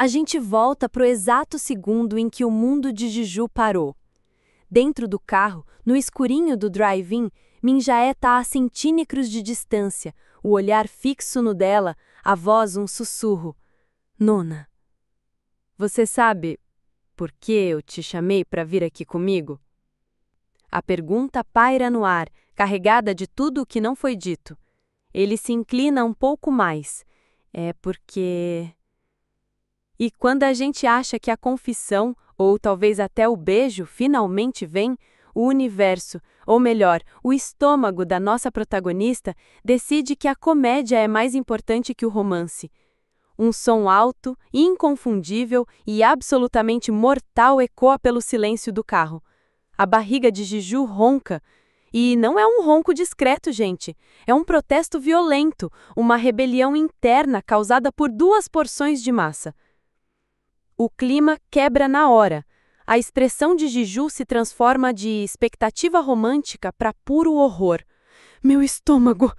A gente volta pro exato segundo em que o mundo de Juju parou. Dentro do carro, no escurinho do drive-in, Minjaé tá a centímetros de distância, o olhar fixo no dela, a voz um sussurro. Nona, você sabe por que eu te chamei para vir aqui comigo? A pergunta paira no ar, carregada de tudo o que não foi dito. Ele se inclina um pouco mais. É porque... E quando a gente acha que a confissão, ou talvez até o beijo, finalmente vem, o universo, ou melhor, o estômago da nossa protagonista, decide que a comédia é mais importante que o romance. Um som alto, inconfundível e absolutamente mortal ecoa pelo silêncio do carro. A barriga de Juju ronca. E não é um ronco discreto, gente. É um protesto violento, uma rebelião interna causada por 2 porções de massa. O clima quebra na hora. A expressão de Juju se transforma de expectativa romântica para puro horror. Meu estômago!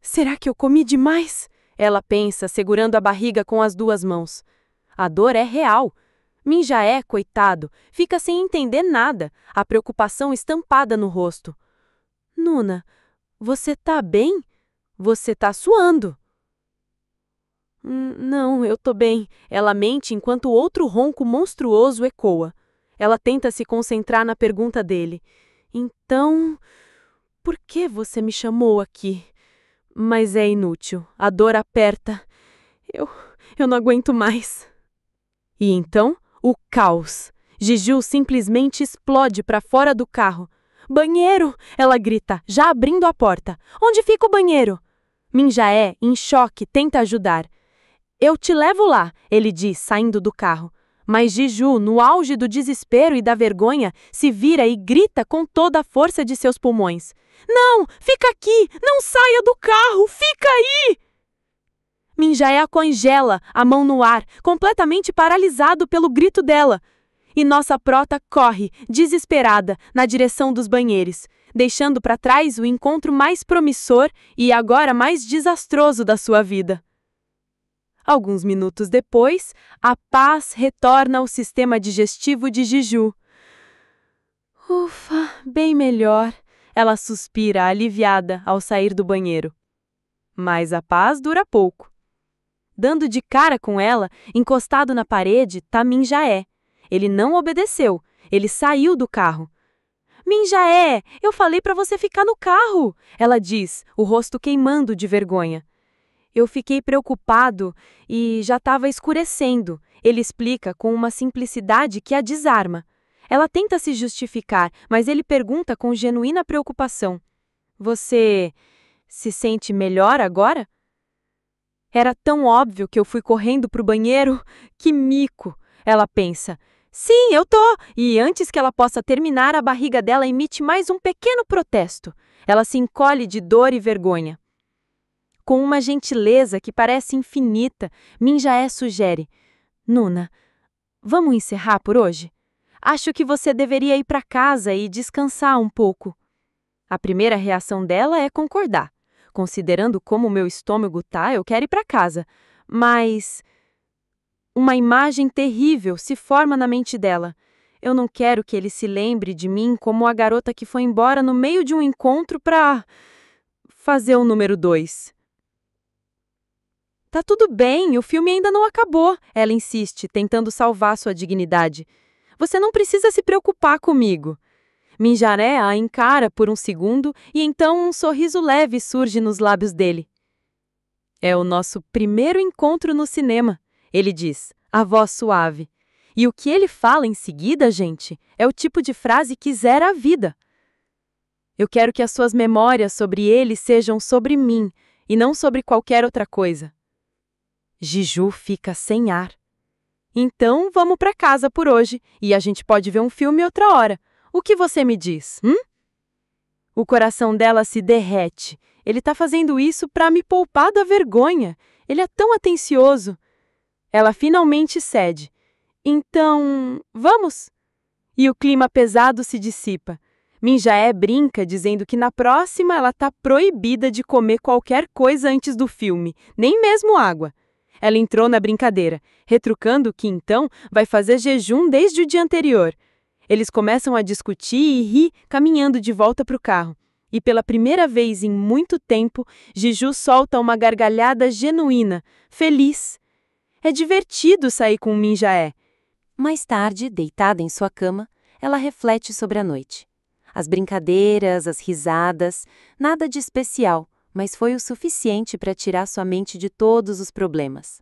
Será que eu comi demais? Ela pensa, segurando a barriga com as 2 mãos. A dor é real. Minjaé, coitado, fica sem entender nada, a preocupação estampada no rosto. Nuna, você tá bem? Você tá suando. Não, eu tô bem. Ela mente enquanto outro ronco monstruoso ecoa. Ela tenta se concentrar na pergunta dele. Então, por que você me chamou aqui? Mas é inútil. A dor aperta. Eu não aguento mais. E então, o caos. Juju simplesmente explode para fora do carro. Banheiro! Ela grita, já abrindo a porta. Onde fica o banheiro? Minjaé, em choque, tenta ajudar. Eu te levo lá, ele diz, saindo do carro. Mas Juju, no auge do desespero e da vergonha, se vira e grita com toda a força de seus pulmões. Não, fica aqui, não saia do carro, fica aí! Minjaé congela, a mão no ar, completamente paralisado pelo grito dela. E nossa prota corre, desesperada, na direção dos banheiros, deixando para trás o encontro mais promissor e agora mais desastroso da sua vida. Alguns minutos depois, a paz retorna ao sistema digestivo de Juju. Ufa, bem melhor, ela suspira aliviada ao sair do banheiro. Mas a paz dura pouco. Dando de cara com ela, encostado na parede, tá Minjaé. Ele não obedeceu, ele saiu do carro. Minjaé, eu falei para você ficar no carro, ela diz, o rosto queimando de vergonha. Eu fiquei preocupado e já estava escurecendo, ele explica com uma simplicidade que a desarma. Ela tenta se justificar, mas ele pergunta com genuína preocupação. Você se sente melhor agora? Era tão óbvio que eu fui correndo para o banheiro. Que mico! Ela pensa. Sim, eu tô! E antes que ela possa terminar, a barriga dela emite mais um pequeno protesto. Ela se encolhe de dor e vergonha. Com uma gentileza que parece infinita, Minjaé sugere. Nuna, vamos encerrar por hoje? Acho que você deveria ir para casa e descansar um pouco. A primeira reação dela é concordar. Considerando como meu estômago tá, eu quero ir para casa. Mas... uma imagem terrível se forma na mente dela. Eu não quero que ele se lembre de mim como a garota que foi embora no meio de um encontro para... fazer o número 2. Tá tudo bem, o filme ainda não acabou, ela insiste, tentando salvar sua dignidade. Você não precisa se preocupar comigo. Minjaé a encara por um segundo e então um sorriso leve surge nos lábios dele. É o nosso primeiro encontro no cinema, ele diz, a voz suave. E o que ele fala em seguida, gente, é o tipo de frase que zera a vida. Eu quero que as suas memórias sobre ele sejam sobre mim e não sobre qualquer outra coisa. Juju fica sem ar. Então, vamos para casa por hoje e a gente pode ver um filme outra hora. O que você me diz, O coração dela se derrete. Ele tá fazendo isso para me poupar da vergonha. Ele é tão atencioso. Ela finalmente cede. Então, vamos? E o clima pesado se dissipa. Minjaé brinca dizendo que na próxima ela tá proibida de comer qualquer coisa antes do filme, nem mesmo água. Ela entrou na brincadeira, retrucando que então vai fazer jejum desde o dia anterior. Eles começam a discutir e rir, caminhando de volta para o carro. E pela primeira vez em muito tempo, Jiju solta uma gargalhada genuína, feliz. É divertido sair com o Minjaé. Mais tarde, deitada em sua cama, ela reflete sobre a noite. As brincadeiras, as risadas, nada de especial, mas foi o suficiente para tirar sua mente de todos os problemas.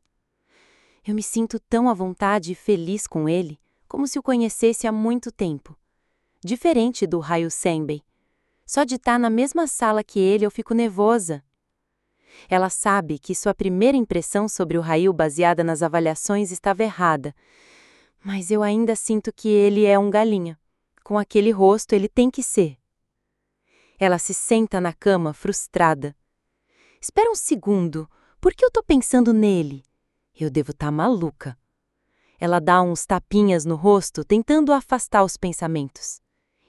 Eu me sinto tão à vontade e feliz com ele, como se o conhecesse há muito tempo. Diferente do Ryu Senbei. Só de estar na mesma sala que ele eu fico nervosa. Ela sabe que sua primeira impressão sobre o Ryu baseada nas avaliações estava errada, mas eu ainda sinto que ele é um galinha. Com aquele rosto ele tem que ser. Ela se senta na cama frustrada. Espera um segundo, por que eu tô pensando nele? Eu devo estar maluca. Ela dá uns tapinhas no rosto, tentando afastar os pensamentos.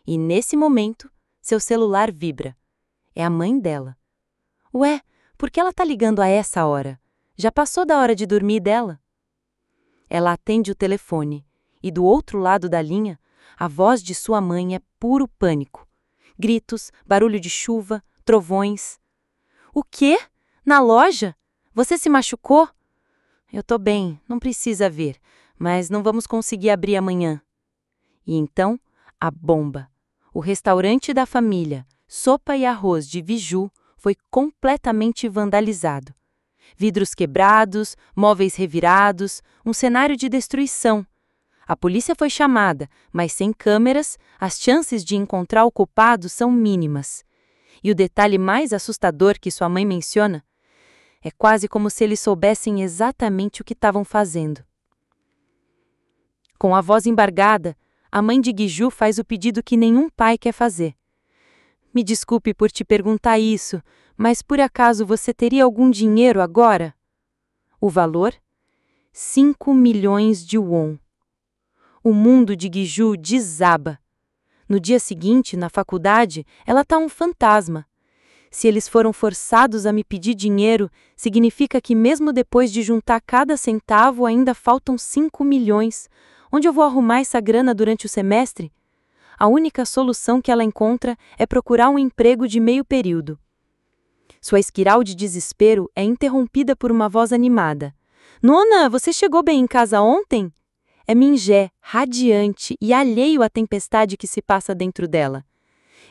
E nesse momento, seu celular vibra. É a mãe dela. Ué, por que ela tá ligando a essa hora? Já passou da hora de dormir dela? Ela atende o telefone, e do outro lado da linha, a voz de sua mãe é puro pânico. Gritos, barulho de chuva, trovões. O quê? Na loja? Você se machucou? Eu tô bem, não precisa ver, mas não vamos conseguir abrir amanhã. E então, a bomba. O restaurante da família, Sopa e Arroz de Viju, foi completamente vandalizado. Vidros quebrados, móveis revirados, um cenário de destruição. A polícia foi chamada, mas sem câmeras, as chances de encontrar o culpado são mínimas. E o detalhe mais assustador que sua mãe menciona é quase como se eles soubessem exatamente o que estavam fazendo. Com a voz embargada, a mãe de Guiju faz o pedido que nenhum pai quer fazer. Me desculpe por te perguntar isso, mas por acaso você teria algum dinheiro agora? O valor? 5 milhões de won. O mundo de Guiju desaba. No dia seguinte, na faculdade, ela tá um fantasma. Se eles foram forçados a me pedir dinheiro, significa que mesmo depois de juntar cada centavo ainda faltam 5 milhões. Onde eu vou arrumar essa grana durante o semestre? A única solução que ela encontra é procurar um emprego de meio período. Sua espiral de desespero é interrompida por uma voz animada. Nona, você chegou bem em casa ontem? É Minjaé, radiante e alheio à tempestade que se passa dentro dela.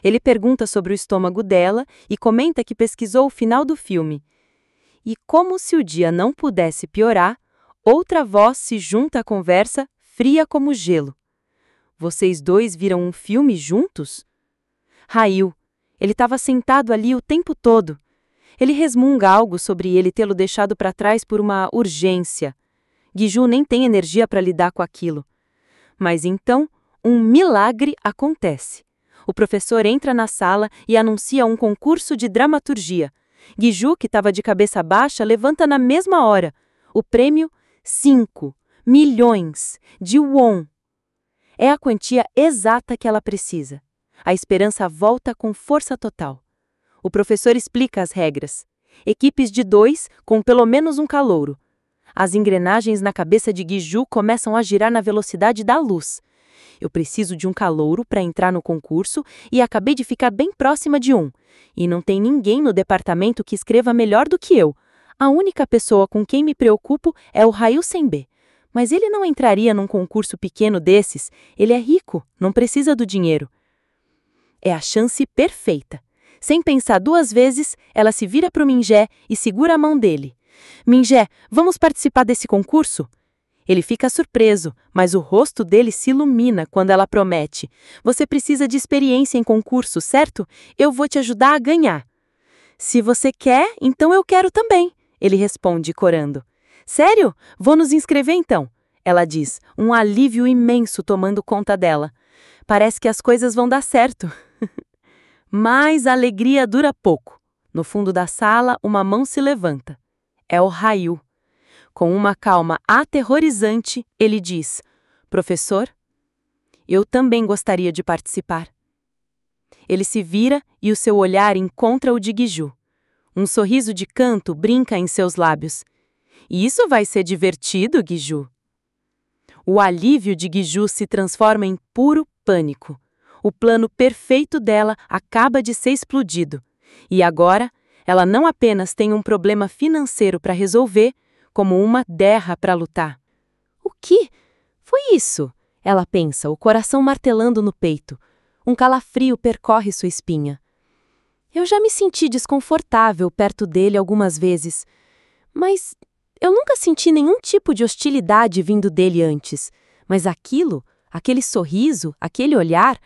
Ele pergunta sobre o estômago dela e comenta que pesquisou o final do filme. E como se o dia não pudesse piorar, outra voz se junta à conversa, fria como gelo. Vocês dois viram um filme juntos? Ryu. Ele estava sentado ali o tempo todo. Ele resmunga algo sobre ele tê-lo deixado para trás por uma urgência. Guiju nem tem energia para lidar com aquilo. Mas então, um milagre acontece. O professor entra na sala e anuncia um concurso de dramaturgia. Guiju, que estava de cabeça baixa, levanta na mesma hora. O prêmio, 5 milhões de won. É a quantia exata que ela precisa. A esperança volta com força total. O professor explica as regras. Equipes de 2 com pelo menos um calouro. As engrenagens na cabeça de Guiju começam a girar na velocidade da luz. Eu preciso de um calouro para entrar no concurso e acabei de ficar bem próxima de um. E não tem ninguém no departamento que escreva melhor do que eu. A única pessoa com quem me preocupo é o Ryu Senbei. Mas ele não entraria num concurso pequeno desses. Ele é rico, não precisa do dinheiro. É a chance perfeita. Sem pensar 2 vezes, ela se vira para o Minjaé e segura a mão dele. Minjaé, vamos participar desse concurso? Ele fica surpreso, mas o rosto dele se ilumina quando ela promete. Você precisa de experiência em concurso, certo? Eu vou te ajudar a ganhar. Se você quer, então eu quero também, ele responde corando. Sério? Vou nos inscrever então, ela diz, um alívio imenso tomando conta dela. Parece que as coisas vão dar certo. Mas a alegria dura pouco. No fundo da sala, uma mão se levanta. É o Ryu. Com uma calma aterrorizante, ele diz: Professor, eu também gostaria de participar. Ele se vira e o seu olhar encontra o de Guiju. Um sorriso de canto brinca em seus lábios. Isso vai ser divertido, Guiju. O alívio de Guiju se transforma em puro pânico. O plano perfeito dela acaba de ser explodido. E agora, ela não apenas tem um problema financeiro para resolver, como uma guerra para lutar. O que foi isso? Ela pensa, o coração martelando no peito. Um calafrio percorre sua espinha. Eu já me senti desconfortável perto dele algumas vezes, mas eu nunca senti nenhum tipo de hostilidade vindo dele antes. Mas aquele sorriso, aquele olhar,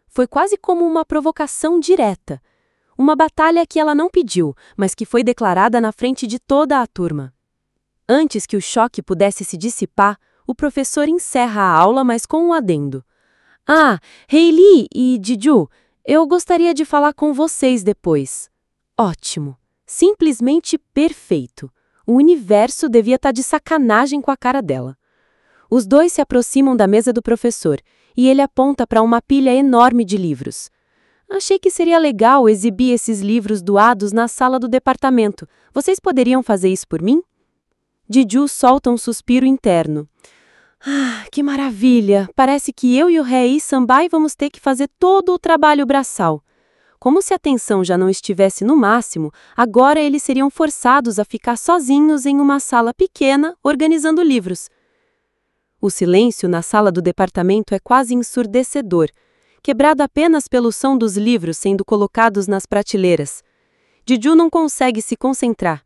foi quase como uma provocação direta. Uma batalha que ela não pediu, mas que foi declarada na frente de toda a turma. Antes que o choque pudesse se dissipar, o professor encerra a aula, mas com um adendo. Hailey e Diju, eu gostaria de falar com vocês depois. Ótimo. Simplesmente perfeito. O universo devia estar de sacanagem com a cara dela. Os dois se aproximam da mesa do professor e ele aponta para uma pilha enorme de livros. Achei que seria legal exibir esses livros doados na sala do departamento. Vocês poderiam fazer isso por mim? Diju solta um suspiro interno. Que maravilha! Parece que eu e o Rei Sambai vamos ter que fazer todo o trabalho braçal. Como se a tensão já não estivesse no máximo, agora eles seriam forçados a ficar sozinhos em uma sala pequena, organizando livros. O silêncio na sala do departamento é quase ensurdecedor, quebrado apenas pelo som dos livros sendo colocados nas prateleiras. Diju não consegue se concentrar.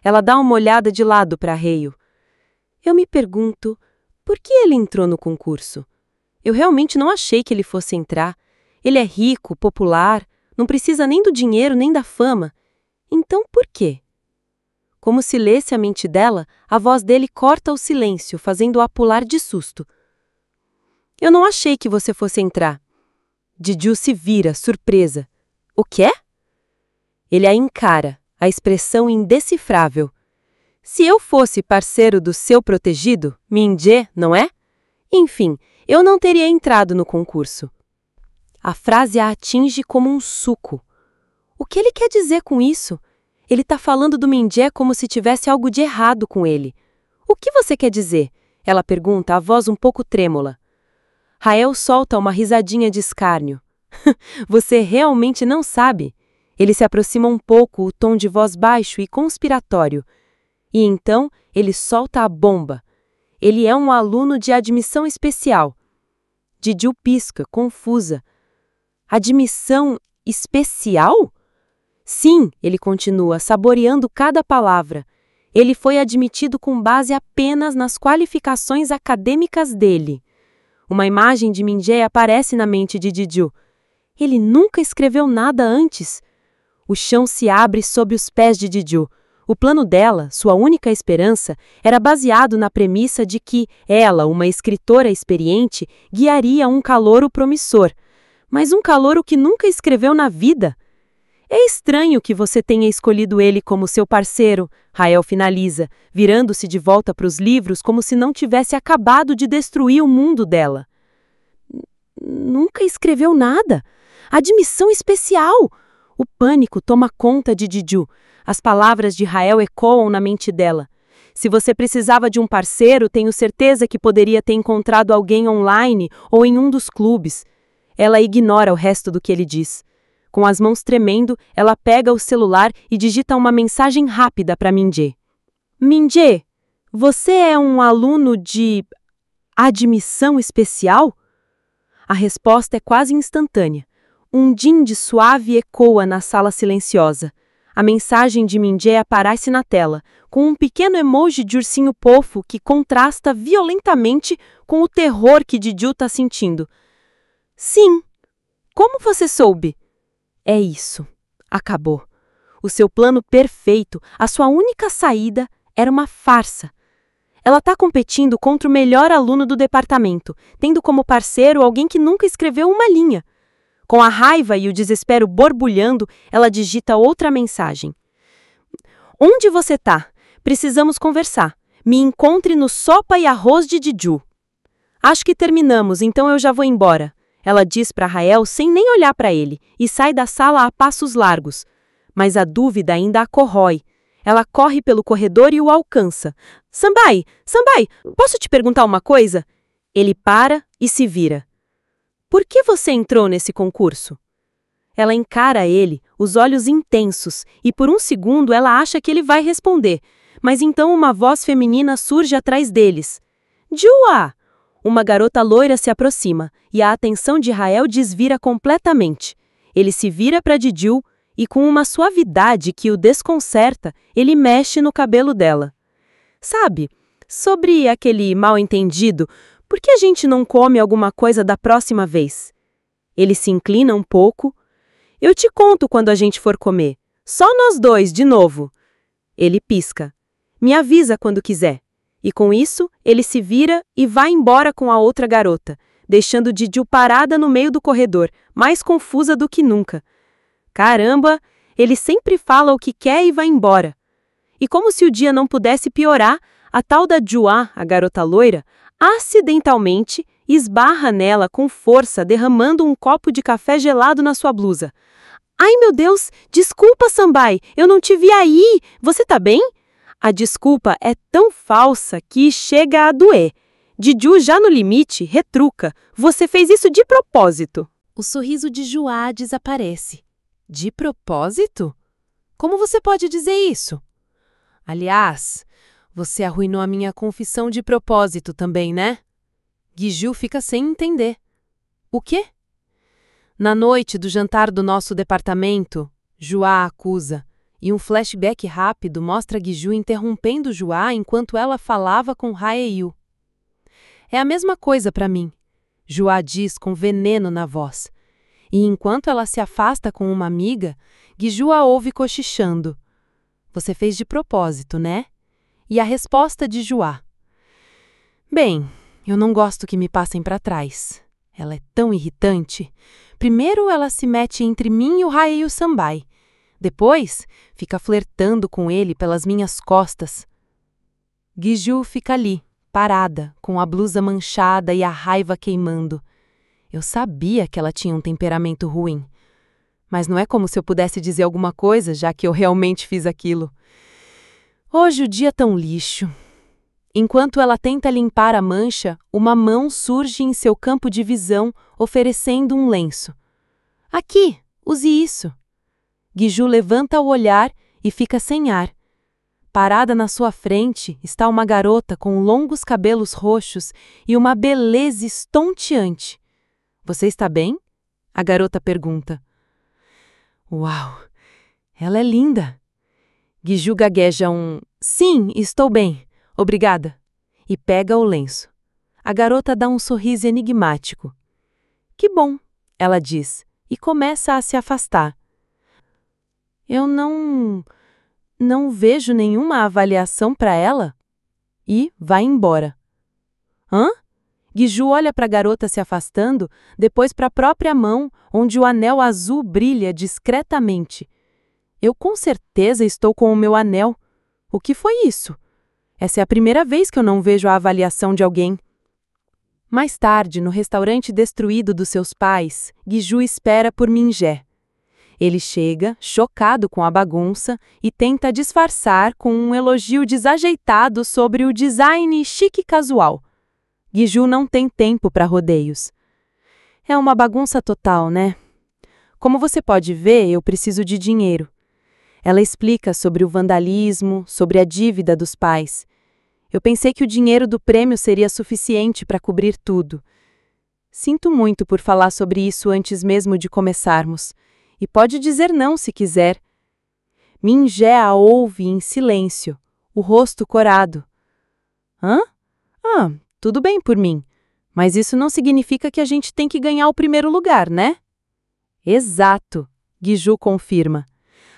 Ela dá uma olhada de lado para Reio. Eu me pergunto, por que ele entrou no concurso? Eu realmente não achei que ele fosse entrar. Ele é rico, popular, não precisa nem do dinheiro nem da fama. Então por quê? Como se lesse a mente dela, a voz dele corta o silêncio, fazendo-a pular de susto. Eu não achei que você fosse entrar. Diju se vira, surpresa. O quê? Ele a encara, a expressão indecifrável. Se eu fosse parceiro do seu protegido, Min-jae, não é? Enfim, eu não teria entrado no concurso. A frase a atinge como um suco. O que ele quer dizer com isso? Ele está falando do Min-jae como se tivesse algo de errado com ele. O que você quer dizer? Ela pergunta, a voz um pouco trêmula. Rael solta uma risadinha de escárnio. Você realmente não sabe? Ele se aproxima um pouco, o tom de voz baixo e conspiratório. E então ele solta a bomba. Ele é um aluno de admissão especial. Diju pisca, confusa. Admissão especial? Sim, ele continua, saboreando cada palavra. Ele foi admitido com base apenas nas qualificações acadêmicas dele. Uma imagem de Min-jae aparece na mente de Diju. Ele nunca escreveu nada antes. O chão se abre sob os pés de Diju. O plano dela, sua única esperança, era baseado na premissa de que ela, uma escritora experiente, guiaria um calouro promissor. Mas um calouro que nunca escreveu na vida. É estranho que você tenha escolhido ele como seu parceiro, Rael finaliza, virando-se de volta para os livros como se não tivesse acabado de destruir o mundo dela. Nunca escreveu nada? Admissão especial! O pânico toma conta de Diju. As palavras de Rael ecoam na mente dela. Se você precisava de um parceiro, tenho certeza que poderia ter encontrado alguém online ou em um dos clubes. Ela ignora o resto do que ele diz. Com as mãos tremendo, ela pega o celular e digita uma mensagem rápida para Min-jae. Min-jae, você é um aluno de admissão especial? A resposta é quase instantânea. Um din-de suave ecoa na sala silenciosa. A mensagem de Min-jae aparece na tela, com um pequeno emoji de ursinho fofo que contrasta violentamente com o terror que Diju está sentindo. Sim. Como você soube? É isso. Acabou. O seu plano perfeito, a sua única saída, era uma farsa. Ela está competindo contra o melhor aluno do departamento, tendo como parceiro alguém que nunca escreveu uma linha. Com a raiva e o desespero borbulhando, ela digita outra mensagem. Onde você está? Precisamos conversar. Me encontre no Sopa e Arroz de Diju. Acho que terminamos, então eu já vou embora. Ela diz para Rael sem nem olhar para ele e sai da sala a passos largos. Mas a dúvida ainda a corrói. Ela corre pelo corredor e o alcança. Sambai, Sambai, posso te perguntar uma coisa? Ele para e se vira. Por que você entrou nesse concurso? Ela encara ele, os olhos intensos, e por um segundo ela acha que ele vai responder. Mas então uma voz feminina surge atrás deles. Jua! Uma garota loira se aproxima, e a atenção de Rael desvira completamente. Ele se vira para Diju, e com uma suavidade que o desconcerta, ele mexe no cabelo dela. Sabe, sobre aquele mal-entendido, por que a gente não come alguma coisa da próxima vez? Ele se inclina um pouco. Eu te conto quando a gente for comer. Só nós dois, de novo. Ele pisca. Me avisa quando quiser. E com isso, ele se vira e vai embora com a outra garota, deixando Diju parada no meio do corredor, mais confusa do que nunca. Caramba, ele sempre fala o que quer e vai embora. E como se o dia não pudesse piorar, a tal da Jua, a garota loira, acidentalmente esbarra nela com força, derramando um copo de café gelado na sua blusa. Ai, meu Deus, desculpa, Sambai, eu não te vi aí. Você tá bem? A desculpa é tão falsa que chega a doer. Diju, já no limite, retruca. Você fez isso de propósito. O sorriso de Jua desaparece. De propósito? Como você pode dizer isso? Aliás, você arruinou a minha confissão de propósito também, né? Giju fica sem entender. O quê? Na noite do jantar do nosso departamento, Jua acusa, e um flashback rápido mostra Giju interrompendo Jua enquanto ela falava com Haeyu. É a mesma coisa para mim, Jua diz com veneno na voz. E enquanto ela se afasta com uma amiga, Giju a ouve cochichando. Você fez de propósito, né? E a resposta de Jua. Bem, eu não gosto que me passem para trás. Ela é tão irritante. Primeiro ela se mete entre mim e o Haeyu Sambai. Depois, fica flertando com ele pelas minhas costas. Giju fica ali, parada, com a blusa manchada e a raiva queimando. Eu sabia que ela tinha um temperamento ruim. Mas não é como se eu pudesse dizer alguma coisa, já que eu realmente fiz aquilo. Hoje o dia é tão lixo. Enquanto ela tenta limpar a mancha, uma mão surge em seu campo de visão, oferecendo um lenço. Aqui, use isso. Giju levanta o olhar e fica sem ar. Parada na sua frente está uma garota com longos cabelos roxos e uma beleza estonteante. Você está bem? A garota pergunta. Uau, ela é linda. Giju gagueja um sim, estou bem, obrigada, e pega o lenço. A garota dá um sorriso enigmático. Que bom, ela diz, e começa a se afastar. Eu não vejo nenhuma avaliação para ela. E vai embora. Hã? Giju olha para a garota se afastando, depois para a própria mão, onde o anel azul brilha discretamente. Eu com certeza estou com o meu anel. O que foi isso? Essa é a primeira vez que eu não vejo a avaliação de alguém. Mais tarde, no restaurante destruído dos seus pais, Giju espera por Minjé. Ele chega, chocado com a bagunça, e tenta disfarçar com um elogio desajeitado sobre o design chique casual. Giju não tem tempo para rodeios. É uma bagunça total, né? Como você pode ver, eu preciso de dinheiro. Ela explica sobre o vandalismo, sobre a dívida dos pais. Eu pensei que o dinheiro do prêmio seria suficiente para cobrir tudo. Sinto muito por falar sobre isso antes mesmo de começarmos. E pode dizer não se quiser. Minjé a ouve em silêncio, o rosto corado. Hã? Tudo bem por mim. Mas isso não significa que a gente tem que ganhar o primeiro lugar, né? Exato, Giju confirma.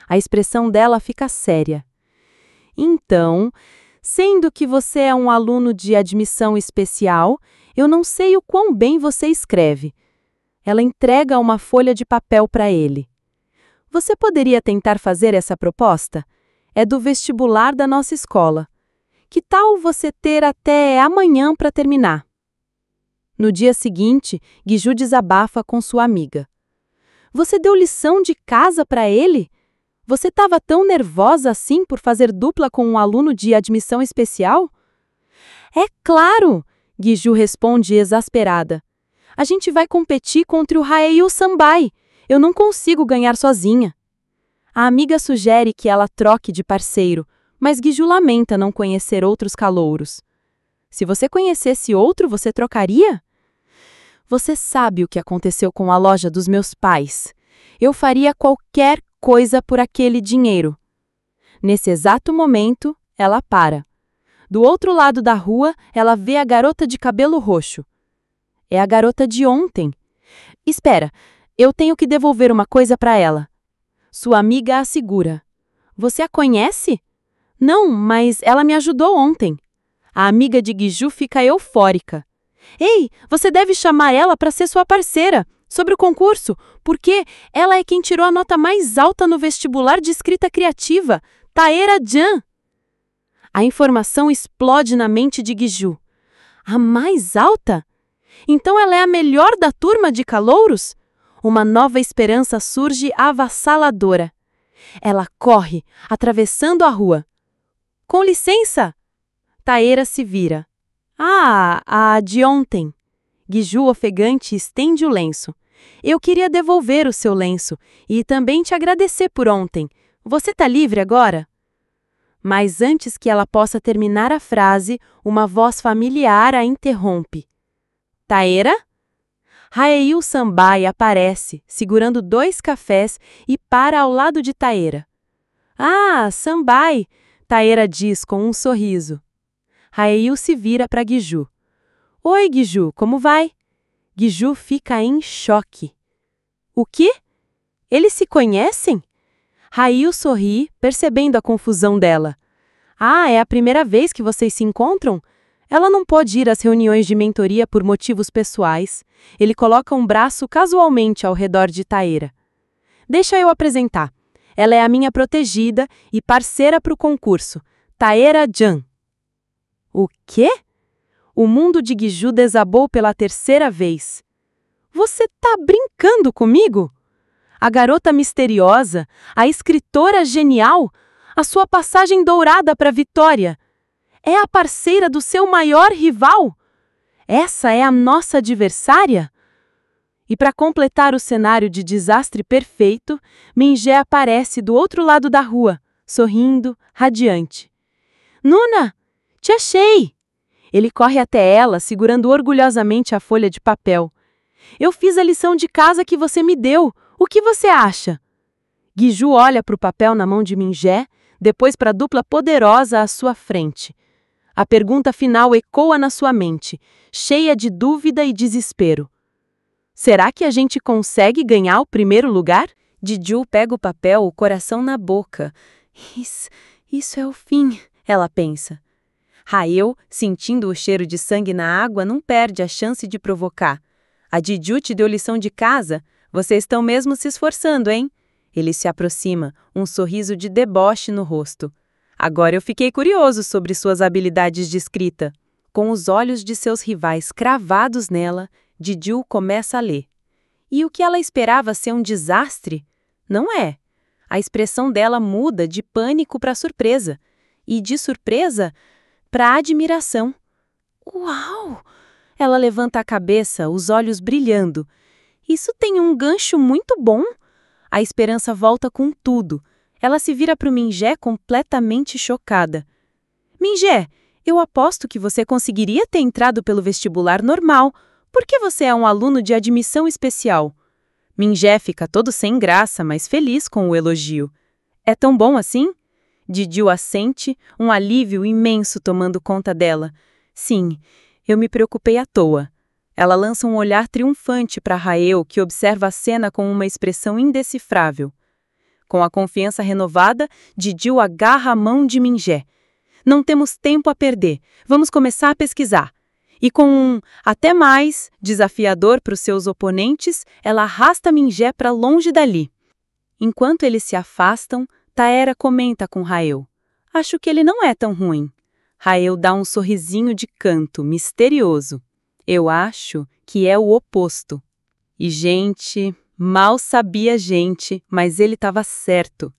A expressão dela fica séria. Então, sendo que você é um aluno de admissão especial, eu não sei o quão bem você escreve. Ela entrega uma folha de papel para ele. Você poderia tentar fazer essa proposta? É do vestibular da nossa escola. Que tal você ter até amanhã para terminar? No dia seguinte, Giju desabafa com sua amiga. Você deu lição de casa para ele? você estava tão nervosa assim por fazer dupla com um aluno de admissão especial? É claro, Guiju responde exasperada. A gente vai competir contra o Haeil Sambai. Eu não consigo ganhar sozinha. A amiga sugere que ela troque de parceiro, mas Guiju lamenta não conhecer outros calouros. Se você conhecesse outro, você trocaria? Você sabe o que aconteceu com a loja dos meus pais. Eu faria qualquer coisa por aquele dinheiro. Nesse exato momento, ela para. Do outro lado da rua, ela vê a garota de cabelo roxo. É a garota de ontem. Espera, eu tenho que devolver uma coisa para ela. Sua amiga a segura. Você a conhece? Não, mas ela me ajudou ontem. A amiga de Guiju fica eufórica. Ei, você deve chamar ela para ser sua parceira sobre o concurso, porque ela é quem tirou a nota mais alta no vestibular de escrita criativa, Taera Jan. A informação explode na mente de Guiju. A mais alta? Então ela é a melhor da turma de calouros? Uma nova esperança surge avassaladora. Ela corre, atravessando a rua. Com licença! Taera se vira. Ah, a de ontem. Guiju, ofegante, estende o lenço. Eu queria devolver o seu lenço e também te agradecer por ontem. Você tá livre agora? Mas antes que ela possa terminar a frase, uma voz familiar a interrompe. Taera? Haeil Sambai aparece, segurando 2 cafés e para ao lado de Taera. Ah, Sambai! Taera diz com um sorriso. Haeil se vira para Guiju. Oi, Guiju, como vai? Guiju fica em choque. O quê? Eles se conhecem? Haeil sorri, percebendo a confusão dela. Ah, é a primeira vez que vocês se encontram? Ela não pode ir às reuniões de mentoria por motivos pessoais. Ele coloca um braço casualmente ao redor de Taera. Deixa eu apresentar. Ela é a minha protegida e parceira para o concurso, Taera Jan. O quê? O mundo de Guiju desabou pela 3ª vez. Você tá brincando comigo? A garota misteriosa, a escritora genial, a sua passagem dourada para a vitória. É a parceira do seu maior rival? Essa é a nossa adversária? E para completar o cenário de desastre perfeito, Mingé aparece do outro lado da rua, sorrindo, radiante. Nuna, te achei! Ele corre até ela, segurando orgulhosamente a folha de papel. Eu fiz a lição de casa que você me deu. O que você acha? Guiju olha para o papel na mão de Mingé, depois para a dupla poderosa à sua frente. A pergunta final ecoa na sua mente, cheia de dúvida e desespero. Será que a gente consegue ganhar o primeiro lugar? Guiju pega o papel, o coração na boca. Isso é o fim, ela pensa. Haeil, sentindo o cheiro de sangue na água, não perde a chance de provocar. A Guiju te deu lição de casa? Vocês estão mesmo se esforçando, hein? Ele se aproxima, um sorriso de deboche no rosto. Agora eu fiquei curioso sobre suas habilidades de escrita. Com os olhos de seus rivais cravados nela, Guiju começa a ler. E o que ela esperava ser um desastre? Não é. A expressão dela muda de pânico para surpresa. E de surpresa para admiração. Uau! Ela levanta a cabeça, os olhos brilhando. Isso tem um gancho muito bom. A esperança volta com tudo. Ela se vira para o Mingé completamente chocada. Mingé, eu aposto que você conseguiria ter entrado pelo vestibular normal. Por que você é um aluno de admissão especial? Mingé fica todo sem graça, mas feliz com o elogio. É tão bom assim? Guiju assente, um alívio imenso tomando conta dela. Sim, eu me preocupei à toa. Ela lança um olhar triunfante para Haeil, que observa a cena com uma expressão indecifrável. Com a confiança renovada, Guiju agarra a mão de Mingé. Não temos tempo a perder. Vamos começar a pesquisar. E com um até mais desafiador para os seus oponentes, ela arrasta Mingé para longe dali. Enquanto eles se afastam, Taera comenta com Haeil. Acho que ele não é tão ruim. Haeil dá um sorrisinho de canto, misterioso. Eu acho que é o oposto. E gente, mal sabia gente, mas ele estava certo.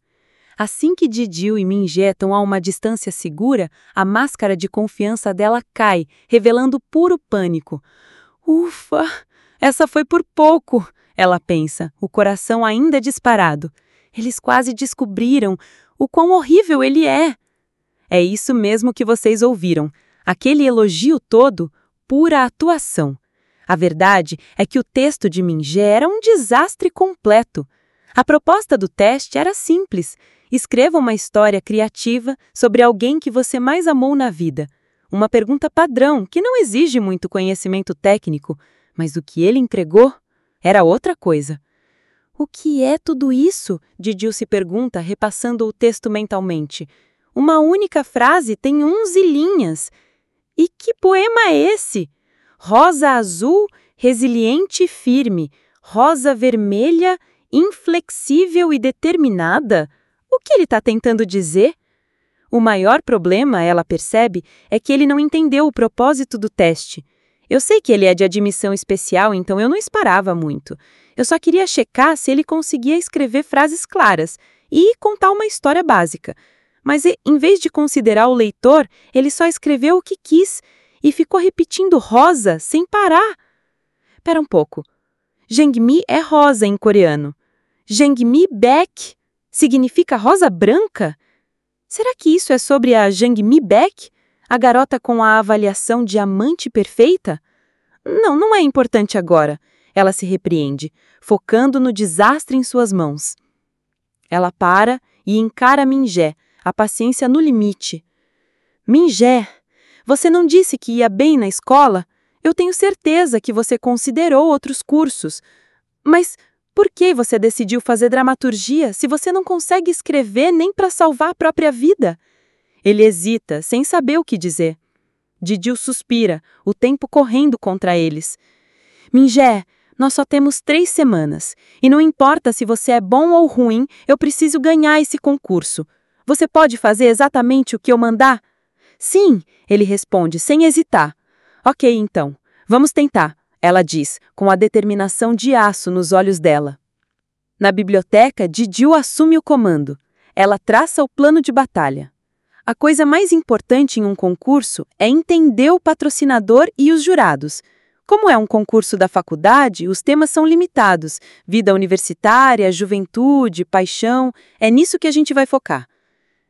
Assim que Didiu e Mingê estão a uma distância segura, a máscara de confiança dela cai, revelando puro pânico. Ufa! Essa foi por pouco, ela pensa, o coração ainda disparado. Eles quase descobriram o quão horrível ele é. É isso mesmo que vocês ouviram. Aquele elogio todo, pura atuação. A verdade é que o texto de Mingê era um desastre completo. A proposta do teste era simples. Escreva uma história criativa sobre alguém que você mais amou na vida. Uma pergunta padrão que não exige muito conhecimento técnico, mas o que ele entregou era outra coisa. O que é tudo isso? Didiu se pergunta, repassando o texto mentalmente. Uma única frase tem 11 linhas. E que poema é esse? Rosa azul, resiliente e firme. Rosa vermelha, inflexível e determinada. O que ele está tentando dizer? O maior problema, ela percebe, é que ele não entendeu o propósito do teste. Eu sei que ele é de admissão especial, então eu não esperava muito. Eu só queria checar se ele conseguia escrever frases claras e contar uma história básica. Mas, em vez de considerar o leitor, ele só escreveu o que quis e ficou repetindo rosa sem parar. Espera um pouco. Jangmi é rosa em coreano. Jangmi Baek significa rosa branca? Será que isso é sobre a Jangmi Baek, a garota com a avaliação diamante perfeita? Não é importante agora, ela se repreende, focando no desastre em suas mãos. Ela para e encara Mingê, a paciência no limite. Mingê, você não disse que ia bem na escola? Eu tenho certeza que você considerou outros cursos. Mas por que você decidiu fazer dramaturgia se você não consegue escrever nem para salvar a própria vida? Ele hesita, sem saber o que dizer. Didiu suspira, o tempo correndo contra eles. Mingê, nós só temos 3 semanas, e não importa se você é bom ou ruim, eu preciso ganhar esse concurso. Você pode fazer exatamente o que eu mandar? Sim, ele responde, sem hesitar. Ok, então, vamos tentar, ela diz, com a determinação de aço nos olhos dela. Na biblioteca, Didiu assume o comando. Ela traça o plano de batalha. A coisa mais importante em um concurso é entender o patrocinador e os jurados. Como é um concurso da faculdade, os temas são limitados. Vida universitária, juventude, paixão, é nisso que a gente vai focar.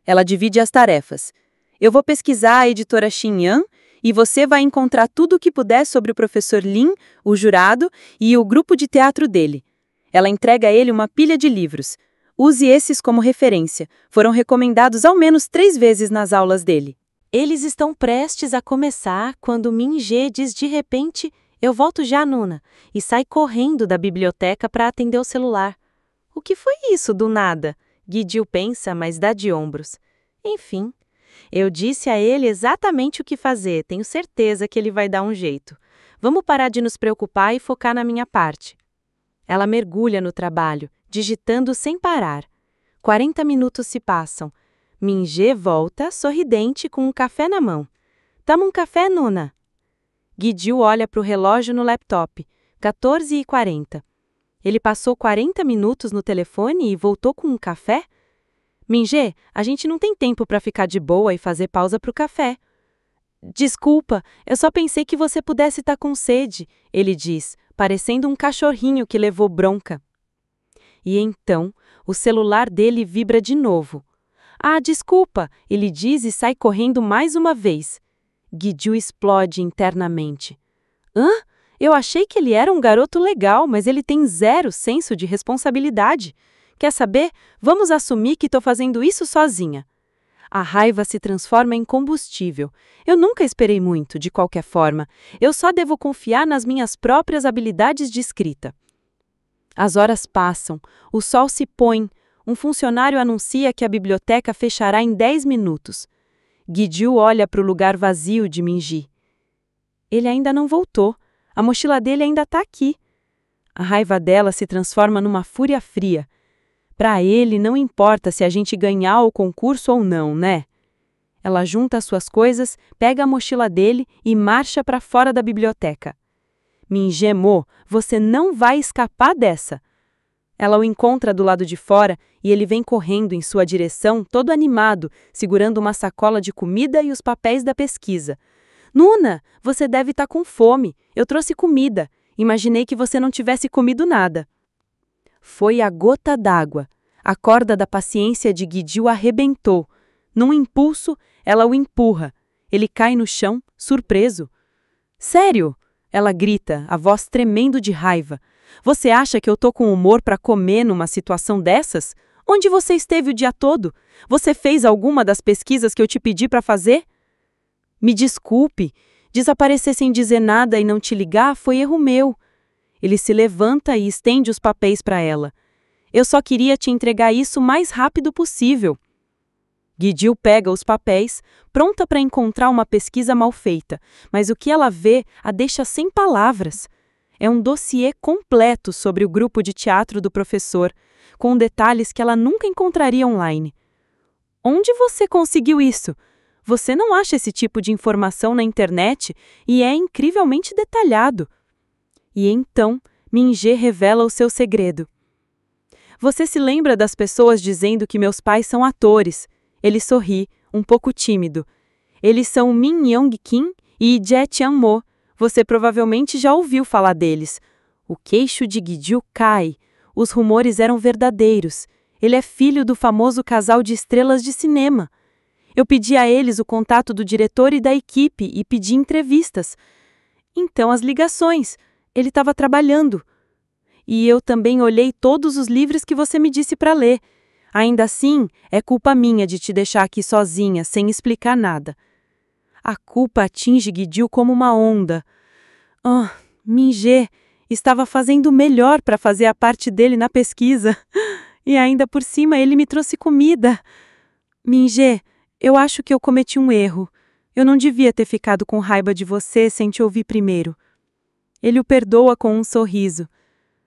Ela divide as tarefas. Eu vou pesquisar a editora Xinyan e você vai encontrar tudo o que puder sobre o professor Lin, o jurado e o grupo de teatro dele. Ela entrega a ele uma pilha de livros. Use esses como referência. Foram recomendados ao menos 3 vezes nas aulas dele. Eles estão prestes a começar quando Mingê diz de repente, eu volto já, Nuna, e sai correndo da biblioteca para atender o celular. O que foi isso do nada? Didiu pensa, mas dá de ombros. Enfim, eu disse a ele exatamente o que fazer, tenho certeza que ele vai dar um jeito. Vamos parar de nos preocupar e focar na minha parte. Ela mergulha no trabalho, digitando sem parar. 40 minutos se passam. Mingê volta, sorridente, com um café na mão. Toma um café, Nuna. Didiu olha para o relógio no laptop. 14h40. Ele passou 40 minutos no telefone e voltou com um café? Mingê, a gente não tem tempo para ficar de boa e fazer pausa para o café. Desculpa, eu só pensei que você pudesse estar com sede, ele diz, parecendo um cachorrinho que levou bronca. E então, o celular dele vibra de novo. Ah, desculpa, ele diz e sai correndo mais uma vez. Didiu explode internamente. Hã? Eu achei que ele era um garoto legal, mas ele tem 0 senso de responsabilidade. Quer saber? Vamos assumir que estou fazendo isso sozinha. A raiva se transforma em combustível. Eu nunca esperei muito, de qualquer forma. Eu só devo confiar nas minhas próprias habilidades de escrita. As horas passam, o sol se põe, um funcionário anuncia que a biblioteca fechará em 10 minutos. Didiu olha para o lugar vazio de Mingê. Ele ainda não voltou. A mochila dele ainda está aqui. A raiva dela se transforma numa fúria fria. Para ele, não importa se a gente ganhar o concurso ou não, né? Ela junta as suas coisas, pega a mochila dele e marcha para fora da biblioteca. Mingê, você não vai escapar dessa. Ela o encontra do lado de fora e ele vem correndo em sua direção, todo animado, segurando uma sacola de comida e os papéis da pesquisa. Nuna, você deve estar com fome. Eu trouxe comida. Imaginei que você não tivesse comido nada. Foi a gota d'água. A corda da paciência de Guidiu arrebentou. Num impulso, ela o empurra. Ele cai no chão, surpreso. Sério? Ela grita, a voz tremendo de raiva. Você acha que eu tô com humor para comer numa situação dessas? Onde você esteve o dia todo? Você fez alguma das pesquisas que eu te pedi para fazer? Me desculpe. Desaparecer sem dizer nada e não te ligar foi erro meu. Ele se levanta e estende os papéis para ela. Eu só queria te entregar isso o mais rápido possível. Guidiu pega os papéis, pronta para encontrar uma pesquisa mal feita, mas o que ela vê a deixa sem palavras. É um dossiê completo sobre o grupo de teatro do professor, com detalhes que ela nunca encontraria online. Onde você conseguiu isso? Você não acha esse tipo de informação na internet e é incrivelmente detalhado. E então, Mingê revela o seu segredo. Você se lembra das pessoas dizendo que meus pais são atores? Ele sorri, um pouco tímido. Eles são Min Young-kim e Jae Chang-mo. Você provavelmente já ouviu falar deles. O queixo de Guidiu cai. Os rumores eram verdadeiros. Ele é filho do famoso casal de estrelas de cinema. Eu pedi a eles o contato do diretor e da equipe e pedi entrevistas. Então as ligações. Ele estava trabalhando. E eu também olhei todos os livros que você me disse para ler. Ainda assim, é culpa minha de te deixar aqui sozinha, sem explicar nada. A culpa atinge Guidiu como uma onda. Mingê estava fazendo o melhor para fazer a parte dele na pesquisa. E ainda por cima ele me trouxe comida. Mingê, eu acho que eu cometi um erro. Eu não devia ter ficado com raiva de você sem te ouvir primeiro. Ele o perdoa com um sorriso.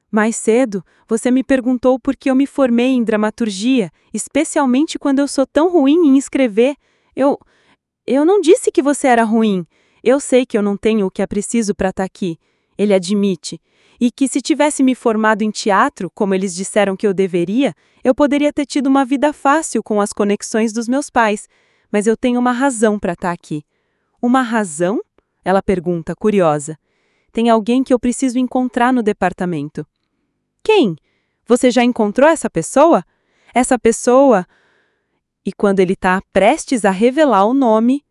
Mais cedo, você me perguntou por que eu me formei em dramaturgia, especialmente quando eu sou tão ruim em escrever. Eu não disse que você era ruim. Eu sei que eu não tenho o que é preciso para estar aqui. Ele admite. E que se tivesse me formado em teatro, como eles disseram que eu deveria, eu poderia ter tido uma vida fácil com as conexões dos meus pais. Mas eu tenho uma razão para estar aqui. Uma razão? Ela pergunta, curiosa. Tem alguém que eu preciso encontrar no departamento. Quem? Você já encontrou essa pessoa? Essa pessoa... E quando ele está prestes a revelar o nome,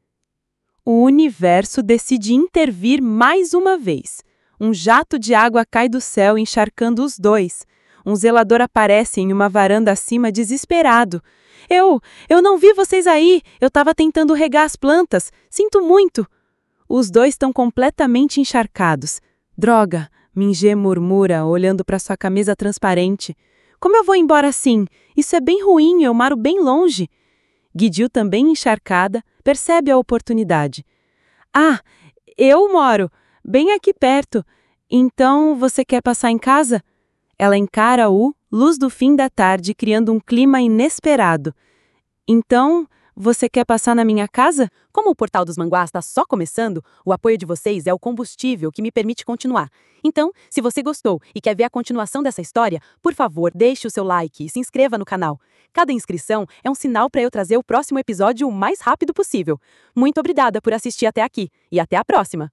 o universo decide intervir mais uma vez. Um jato de água cai do céu encharcando os dois. Um zelador aparece em uma varanda acima desesperado. Eu não vi vocês aí. Eu estava tentando regar as plantas. Sinto muito. Os dois estão completamente encharcados. Droga, Mingê murmura, olhando para sua camisa transparente. Como eu vou embora assim? Isso é bem ruim, eu moro bem longe. Guidiu, também encharcada, percebe a oportunidade. Ah, eu moro bem aqui perto. Então, você quer passar em casa? Ela encara luz do fim da tarde, criando um clima inesperado. Então, você quer passar na minha casa? Como o Portal dos Manguás está só começando, o apoio de vocês é o combustível que me permite continuar. Então, se você gostou e quer ver a continuação dessa história, por favor, deixe o seu like e se inscreva no canal. Cada inscrição é um sinal para eu trazer o próximo episódio o mais rápido possível. Muito obrigada por assistir até aqui e até a próxima!